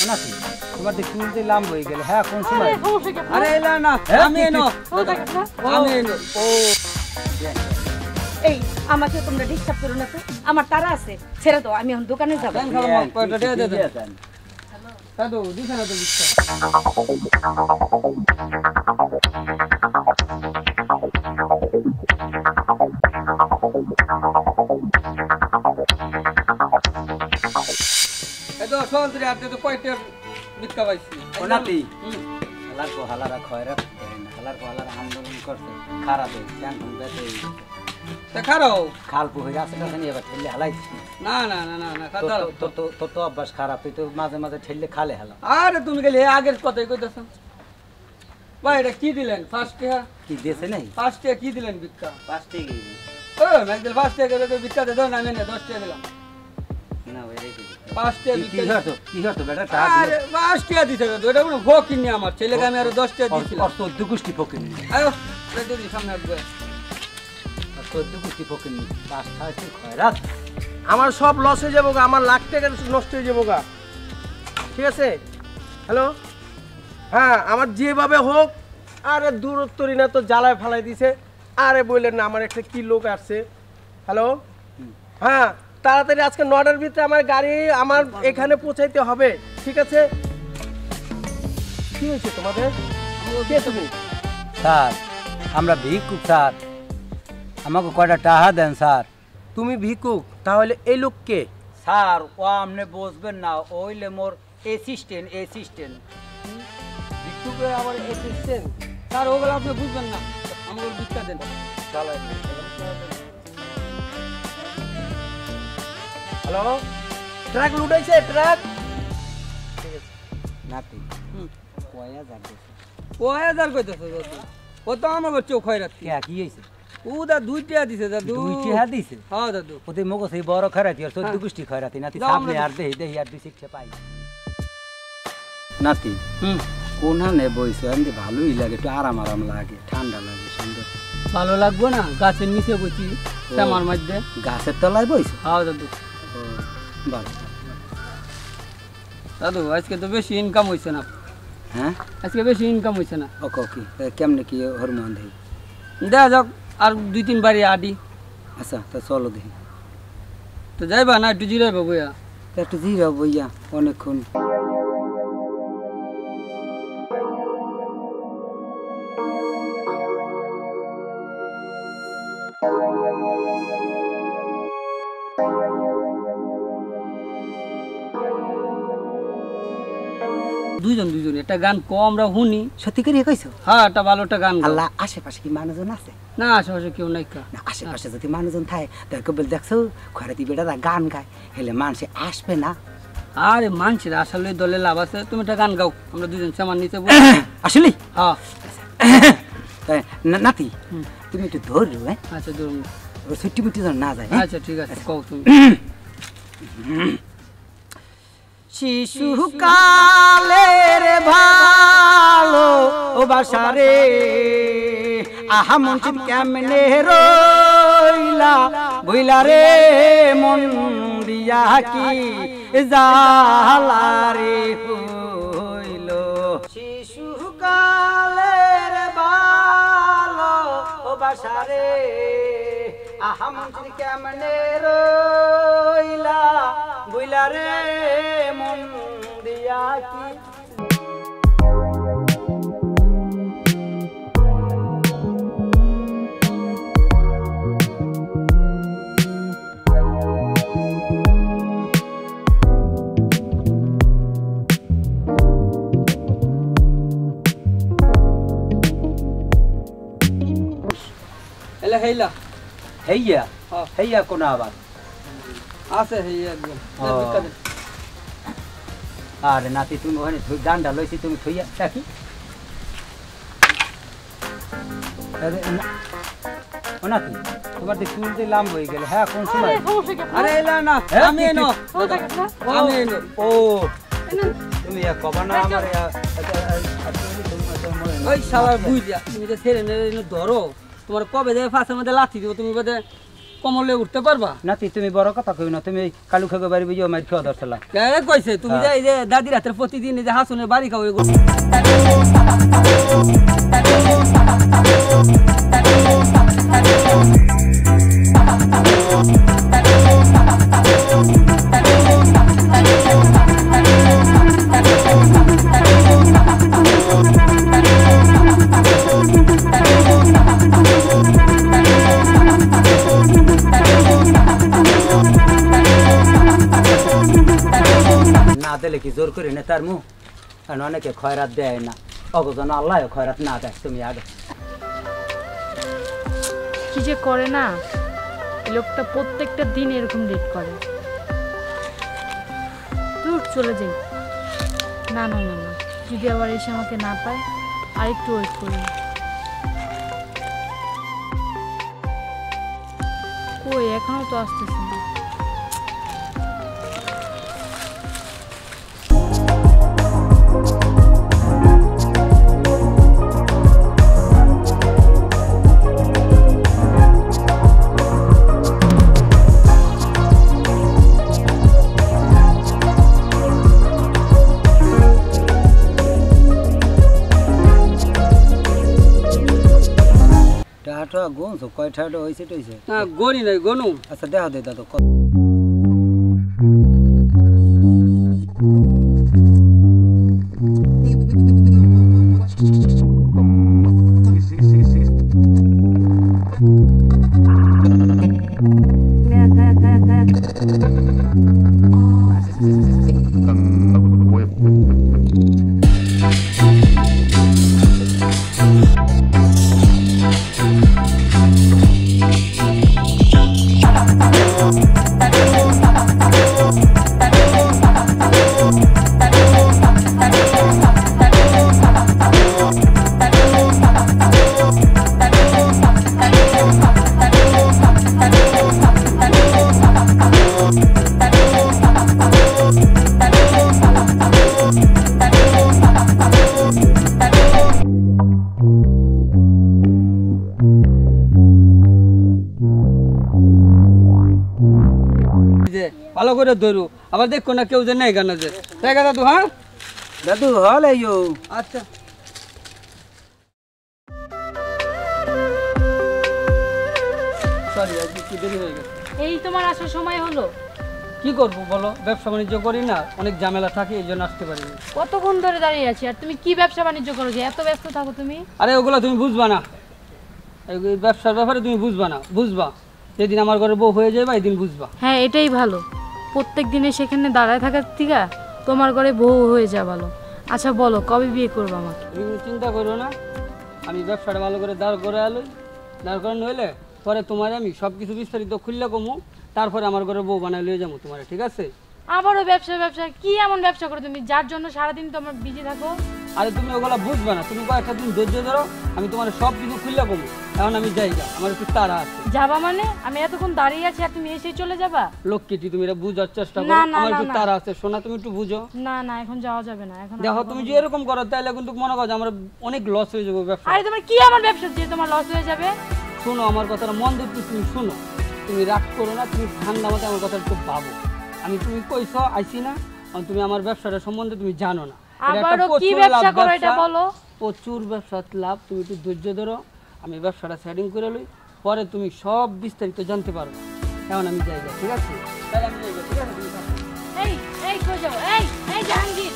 নাকি তোমার তো চুল দিয়ে লাম হয়ে গেল হ্যাঁ কোন সময় আরে এলা না আমি এনো আমি এনো ও এই আমাকে তোমরা ডিস্টার্ব করো না তো আমার তারা আছে ছেড়ে দাও আমি এখন দোকানে যাব দেন খাবো কয়টা দে দেন দাদু দিছ না তো বিস্কুট এতো শোন তুই আপনি তো কয়টা বিস্কুট পাইছি ও নাতি হালারা খয়রাত হালার আন্দোলন করছে খারাপ টেনশন বেশি তা খারাপ খাল পুকুরে আছে না এবার ঠেললে হালাইছিস না না না না না খাতা তোর তো অভ্যাস খারাপ তুই তো মাঝে মাঝে ঠেললে খালে হালা আরে তুমি গেলে আগের কথাই কইতাছ ভাই এটা কি দিলেন ফার্স্ট টাকা কি দিয়েছে নাই ফার্স্ট টাকা কি দিলেন বিক্কা 5 টাকা ও ম্যাকদেল ফার্স্ট টাকা তো বিক্কা দে দাও না আমি 10 টাকা দিলাম না ভাই রেখে 5 টাকা বিক্কা কি হতো বেটা টাকা আরে 5 টাকা দিতে তো এটা কোনো ভোগ কিনে আমার ছেলেকে আমি আরো 10 টাকা দিয়েছিলাম তোর দুগুষ্টি পকেনি আয়ো রেডি দি সামনে আসবে তোর দুগুষ্টি পকেনি পাঁচ খাইছিস খয়রাত আমার সব লস হয়ে যাবো গা আমার লাখ টাকা নষ্ট হয়ে যাবো গা ঠিক আছে হ্যালো হ্যাঁ আমার যেভাবে হোক আরে দূরত্বরি না তো জ্বালায় ফালাই দিছে আরে বললেন না আমার একটা কি লোক আসছে হ্যালো হ্যাঁ তাড়াতাড়ি আজকে 9টার ভিতরে আমার গাড়ি আমার এখানে পৌঁছাইতে হবে ঠিক আছে কি হয়েছে তোমাদের কে তুমি স্যার আমরা ভিক্ষুক স্যার আমাকে কয়টা টাকা দেন স্যার তুমি ভিক্ষুক তাহলে এই লোক কে স্যার ও আপনি বসবেন না ওইলে মোর অ্যাসিস্ট্যান্ট ভিক্ষুকে আমার অ্যাসিস্ট্যান্ট স্যার ওগুলো আপনি বুঝবেন না আমাকে বিক্কা দেন হ্যালো ট্রাক লুটাইছে ট্রাক নাতি কয়া যাবে ও 1000 কইতাছ ও তো আমার বাচ্চা খয়রাত কে কি হইছে ও দা 2 টাকা দিছে দাদু 2 টাকা দিছে হ্যাঁ দাদু ওতে মগো সেই বড় খয়রাতি আর 14 গুষ্টি খয়রাতি নাতি সামনে আর দেই আর 2 শিক্ষা পাই নাতি কোনখানে বইছে আমি ভালোই লাগে একটু আরাম লাগে ঠান্ডা লাগে সুন্দর ভালো লাগবে না গাছের নিচে বসি আমার মধ্যে গাছের তলায় বইছে হ্যাঁ দাদু ভালো দাদু আজকে তো বেশি ইনকাম হইছে না হ্যাঁ আজকে বেশি ইনকাম হইছে না ওকে কি কেমনে কি হরমোন দেই দেখা যাক আর 2-3 বাড়ি আডি আচ্ছা তা চলো দেখি তো যাইবা না একটু জিরাইবা বইয়া একটু জিরা বইয়া অনেকক্ষণ দুইজন একটা গান কম আমরা শুনি সত্যি করে কইছো হ্যাঁ একটা ভালো একটা গান আল্লাহ আশেপাশে কি মানুষজন আছে না আশেপাশে কেউ নাই কা না আশেপাশে যদি মানুষজন থাকে তার কবল দেখছো খয়রাতি বেটারা গান গায় হেলে মানুষে আসবে না আরে মানুষের আসলে দলে লাভ আছে তুমি একটা গান গাও আমরা দুজন সামান নিচে বসে আসলে হ্যাঁ নাতি তুমি একটু ধরো হ্যাঁ আচ্ছা ধরুন ওই ছুটি মুটি যেন না যায় আচ্ছা ঠিক আছে কও তুমি শিশুকালের ভালো বাসারে আহা মঞ্চিত কেমনে রইলা বইলা রে মন দিয়া কি জালারে হইল শিশুকালের ভালো বাসারে আহা মঞ্চিত কেমনে রইলা বইলা রে মন দিয়া কি এলা হেইলা হেইয়া হেইয়া কোন আবার আছে হেইয়া একদম আরে নাতি তুমি ওখানে ডান্ডা লইছি তুমি থইয়া রাখি ও নাতি তোমার তো চুল দিয়ে লাম হয়ে গেল হ্যাঁ কোন সময় আরে এলা না আমি এনো আমি এনো ও তুমি কবা না আমার ওই শালা বুইয়া তুমি যে ছেড়ে নে ধরো তোমার কবে যায় ফাঁসের মধ্যে লাথি দিব তুমি বোধ কমলে উঠতে পারবা? নাতি তুমি বড় কথা কই না, তুমি এই কালু খাগে বাড়ি বুঝিও মাইর খাওয়া ধরছিলা। কে কইছে তুমি যে এই যে দাদির হাতের প্রতিদিন এই যে হাসুনের বাড়ি খাও এগুলো না দিলে কি জোর করি না তার মুখ, কারণ অনেকে খয়রাত দেয় না, অগজন আল্লাহ খয়রাত না দেয়। তুমি আগে কি যে করে না এই লোকটা, প্রত্যেকটা দিন এরকম লেট করে। দূর চলে যাই। না না না না, যদি আবার এসে আমাকে না পায় আর একটু ওয়েট করি। কই এখনো তো আসতেছে না। টাটা গোনছো কয়টা হইছে টইছে? না গনি নাই গনু। আচ্ছা দেখা দে দাদু। ভালো করে ধরু, আবার দেখো না কেউ যে নেই গানা যে দেখা দাদু। হ্যাঁ দাদু হল আইও। আচ্ছা সরি আজকে কি দেরি হয়ে গেছে। এই তোমার আসার সময় হলো। কি করবো বলো, ব্যবসা বাণিজ্য করি না, অনেক ঝামেলা থাকে, এই জন্য আসতে পারিনি। কতক্ষণ ধরে দাঁড়িয়ে আছি, আর তুমি কি ব্যবসা বাণিজ্য করো যে এত ব্যস্ত থাকো তুমি? আরে ওগুলো তুমি বুঝবা না, এই ব্যবসার ব্যাপারে তুমি বুঝবা না। বুঝবা যেদিন আমার ঘরে বউ হয়ে যাবে এই দিন বুঝবা। হ্যাঁ এটাই ভালো, প্রত্যেক দিনে সেখানে দাঁড়ায় থাকার থেকে তোমার ঘরে বউ হয়ে যা ভালো। আচ্ছা বলো কবে বিয়ে করবো আমাকে? তুমি কোনো চিন্তা করো না, আমি ব্যবসাটা ভালো করে দাঁড় করে আলোই, দাঁড় করানো হইলে পরে তোমার আমি সব কিছু বিস্তারিত খুললে কমু, তারপরে আমার ঘরে বউ বানায় লিয়ে যাবো তোমার, ঠিক আছে? আবারও ব্যবসা ব্যবসা কি এমন ব্যবসা করো তুমি যার জন্য সারাদিন তোমার বিজি থাকো? আরে তুমি ওগুলা বুঝবা না, তুমি কয়েকটা দিন ধৈর্য ধরো, আমি তোমার সব কিছু খুললে কমু। এখন আমি যাই গা, আমার একটু তাড়া আছে। যাবা মানে? আমি এতক্ষণ দাঁড়িয়ে আছি আর তুমি এসেই চলে যাবা? লক্ষ্মীটি তুমি এটা বুঝার চেষ্টা না, করো, না, আমার না, একটু না। তাড়া আছে। শোনা তুমি একটু বুঝো। না না এখন যাওয়া যাবে না। এখন দেখো তুমি যে এরকম করো তাহলে কিন্তু মনে করো যে আমার অনেক লস হয়ে যাবে ব্যবসা। আরে তোমার কি আমার ব্যবসা যে তোমার লস হয়ে যাবে? শোনো আমার কথাটা মন দিয়ে তুমি শোনো, তুমি রাগ করো না, তুমি ঠান্ডা মতো আমার কথা একটু ভাবো। আমি তুমি কইছো আইছি না, আর তুমি আমার ব্যবসাটা সম্বন্ধে তুমি জানো না। এটা একটা আবারও কি প্রচুর ব্যবসা লাভ করো এটা ব্যবসা, বলো। প্রচুর ব্যবসার লাভ। তুমি একটু ধৈর্য ধরো, আমি ব্যবসাটা সেটিং করে লই, পরে তুমি সব বিস্তারিত জানতে পারো। এখন আমি যাই, ঠিক আছে? তাহলে আমি যাই, ঠিক আছে? তুমি থাকো। এই এই কই যাও? এই জাহাঙ্গীর,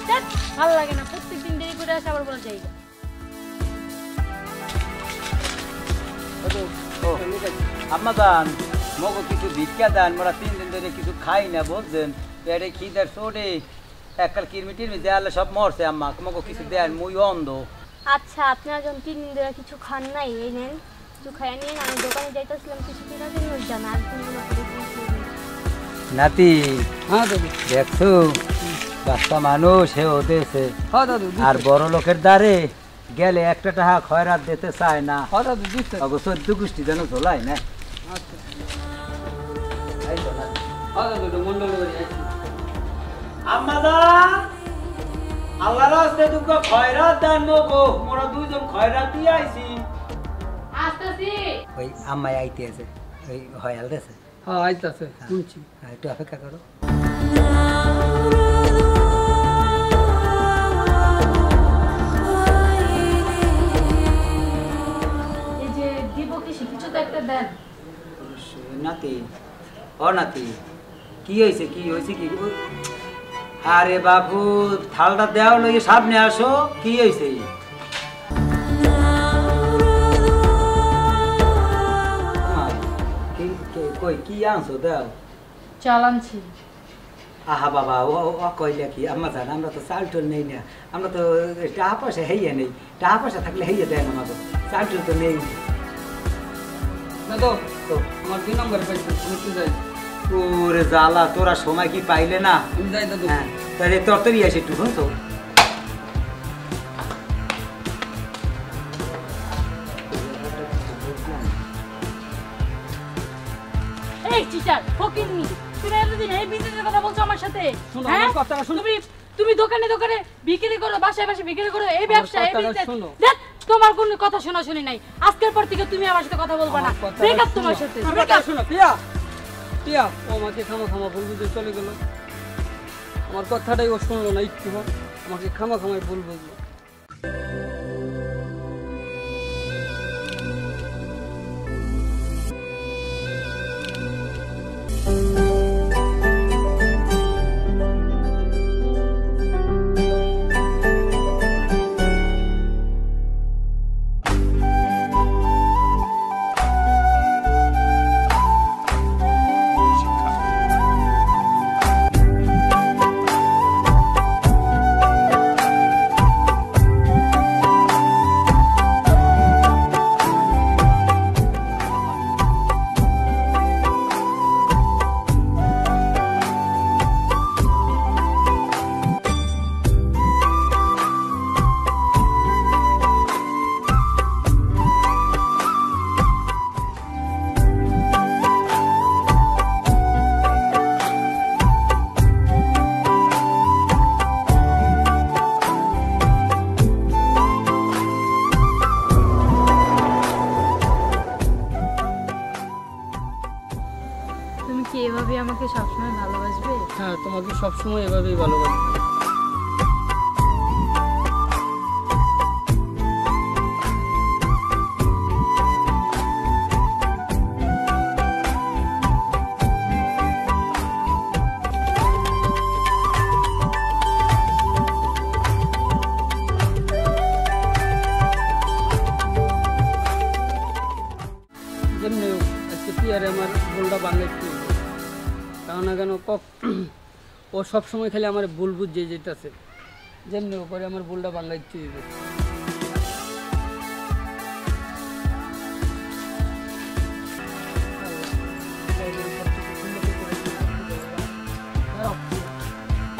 ধ্যাৎ, ভালো লাগে না প্রত্যেকদিন দেরি করে আসে আবার বলে যাই। আম্মা দান মগো কিছু ভিক্ষা দেন, মোরা 3 দিন ধরে কিছু খাই না, বুঝছেন? পেটে খিদের চোটে এককাল কিরমিটির দেয়ালে সব মরছে। আম্মা মগো কিছু দেন, মুই অন্ধ। আচ্ছা আপনারা যখন 3 দিন ধরে কিছু খান নাই, এই নেন কিছু খাইয়া নিন। আমি দোকানে যাইতেছিলাম কিছু কেনার জন্য, জানা আর নাতি হ্যাঁ দাদু। দেখছো বাচ্চা মানুষ হে ওদেছে, হ্যাঁ দাদু। আর বড় লোকের দ্বারে গেলে একটা টাকা খয়রাত দিতে চায় না। হ্যাঁ দাদু দিচ্ছে। অবশ্য 14 গোষ্ঠী যেন চলাই না। আচ্ছা হ্যাঁ দাদু মন্ডল বাড়ি আইছি। আম্মাদা আল্লাহর রাস্তে দুঃখ খয়রাত দান মগো, মোরা দুইজন খয়রাত দিয়ে আইছি। আসতেছি। ওই আম্মাই আইতে আছে। এই হয় আলতেছে। হ্যাঁ আইতাছে শুনছি। একটু অপেক্ষা করো। এই যে দিব কিছু কিছু তো একটা দেন। নাতি ও নাতি কি হয়েছে কি হয়েছে কি? আরে বাবু থালটা দেওয়া লইয়ে সামনে আসো। কি হয়েছে? কই কি আনছো দাও? চাল আনছি। আহা বাবা ও কইলে কি আম্মা জান আমরা তো চাল টুল নেই না, আমরা তো টাকা পয়সা হেইয়া নেই, টাকা পয়সা থাকলে হেইয়া দেয় না আমাকে, চাল টুল তো নেই। না তো আমার 2 নম্বরে পাইছি, আমি কি যাই? ওরে জ্বালা, তোরা সময় কি পাইলে না? আমি যাই দাদু। হ্যাঁ তাহলে তরতরি আসে একটু শুনতো। এই চিটার ফকিন্নি, তুমি এতদিন এই বিজনেসের কথা বলছো আমার সাথে? শোনো হ্যাঁ? আমার কথাটা শোনো। তুমি দোকানে দোকানে বিক্রি করো, বাসায় বাসায় বিক্রি করো, এই ব্যবসা এই কথাটা বিজনেস। শোনো। দেখ তোমার কোনো কথা শোনা শুনি নাই, আজকের পর থেকে তুমি আমার সাথে কথা বলবা না। আমার কথাটা ব্রেকআপ শোনো। তোমার সাথে, আমার ব্রেকআপ। কথাটা শোনো প্রিয়া, প্রিয়া ও আমাকে খামা বলবো যে চলে গেল। আমার কথাটাই ও শুনলো না একটু, আমাকে খামাই বলবো। তুমি কি এভাবে আমাকে সবসময় ভালোবাসবে? হ্যাঁ তোমাকে সবসময় এভাবেই ভালোবাসি। যেমনি আজকে পিয়ারে আমার ভুলটা বাংলাইতে, কারণ না কেন ও সবসময় খালি আমার ভুল বুঝে যেতেছে, যেমনি করে আমার ভুলটা বাংলাইতে দিবে।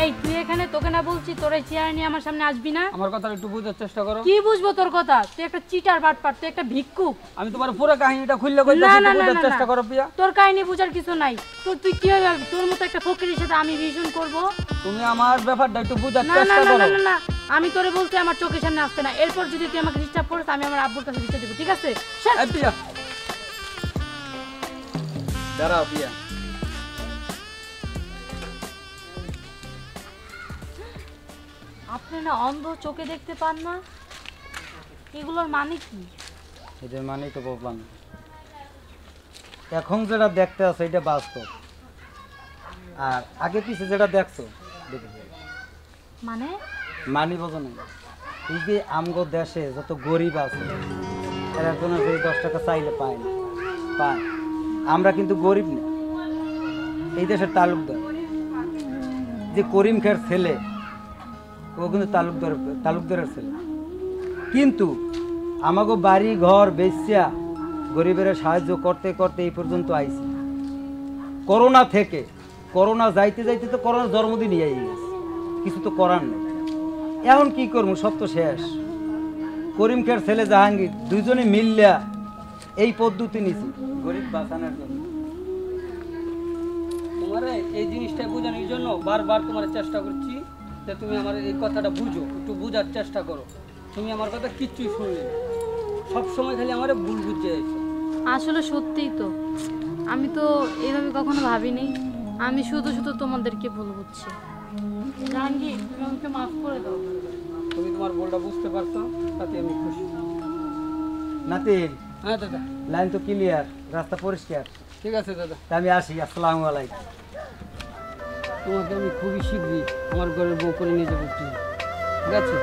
এই তুই এখানে, তোকে না বলছি তোর এই চেয়ার নিয়ে আমার সামনে আসবি না? আমার কথা একটু বোঝার চেষ্টা করো। কি বুঝবো তোর কথা? তুই একটা চিটার বাটপার, তুই একটা ভিক্ষুক। আমি তোমার পুরো কাহিনীটা খুললে কইতাছি, না, না, একটু না, বোঝার না, চেষ্টা না। করো প্রিয়া। তোর কাহিনী বুঝার কিছু নাই। তুই কি হবে? তোর মতো একটা ফকিরের সাথে আমি রিলেশন করব? তুমি আমার ব্যাপারটা একটু বোঝার না না চেষ্টা না করো। না না না, আমি তোরে বলতে আমার চোখের সামনে আসতে না। এরপর যদি তুই আমাকে ডিস্টার্ব করিস আমি আমার আব্বুর কাছে দিতে দেব, ঠিক আছে? এই প্রিয়া, দাঁড়াও পিয়া। আপনি না অন্ধ, চোখে দেখতে পান না? এগুলোর মানে কি? এটার মানেই তো বললাম, এখন যেটা দেখতে আছে এটা বাস্তব, আর আগে পিছে যেটা দেখছো দেখে মানে মানি বোঝো না। এই যে আমগো দেশে যত গরিব আছে এরা কোনো 10 টাকা চাইলে পায় না, পায়। আমরা কিন্তু গরিব না, এই দেশের তালুকদার। যে করিম খের ছেলে ও কিন্তু তালুকদারের ছেলে, কিন্তু আমাকে বাড়ি ঘর বেচিয়া গরিবের সাহায্য করতে করতে এই পর্যন্ত আইছি। করোনা থেকে, করোনা যাইতে যাইতে তো করোনার জন্মদিন নিয়ে গেছে, কিছু তো করার নেই। এখন কি করবো, সব তো শেষ। করিম খের ছেলে জাহাঙ্গীর দুজনে মিললা এই পদ্ধতি নিছি গরিব বাঁচানোর জন্য। তোমার এই জিনিসটা বোঝানোর জন্য বারবার তোমার চেষ্টা করছি যে তুমি আমার এই কথাটা বুঝো, একটু বোঝার চেষ্টা করো। তুমি আমার কথা কিচ্ছুই শুনলে না, সবসময় খালি আমার ভুল বুঝে যাইছো। আসলে সত্যিই তো আমি তো এইভাবে কখনো ভাবিনি। আমি শুধু শুধু তোমাদেরকে ভুল বুঝছি। জাহাঙ্গীর, তুমি আমাকে মাফ করে দাও। তুমি তোমার ভুলটা বুঝতে পারছো, তাতে আমি খুশি। নাতিন, হ্যাঁ দাদা, লাইন তো ক্লিয়ার, রাস্তা পরিষ্কার। ঠিক আছে দাদা। তা আমি আসি, আসসালামু আলাইকুম। তোমাকে আমি খুবই শীঘ্রই আমার ঘরের বউ করে নিয়ে যাবো, ঠিক আছে?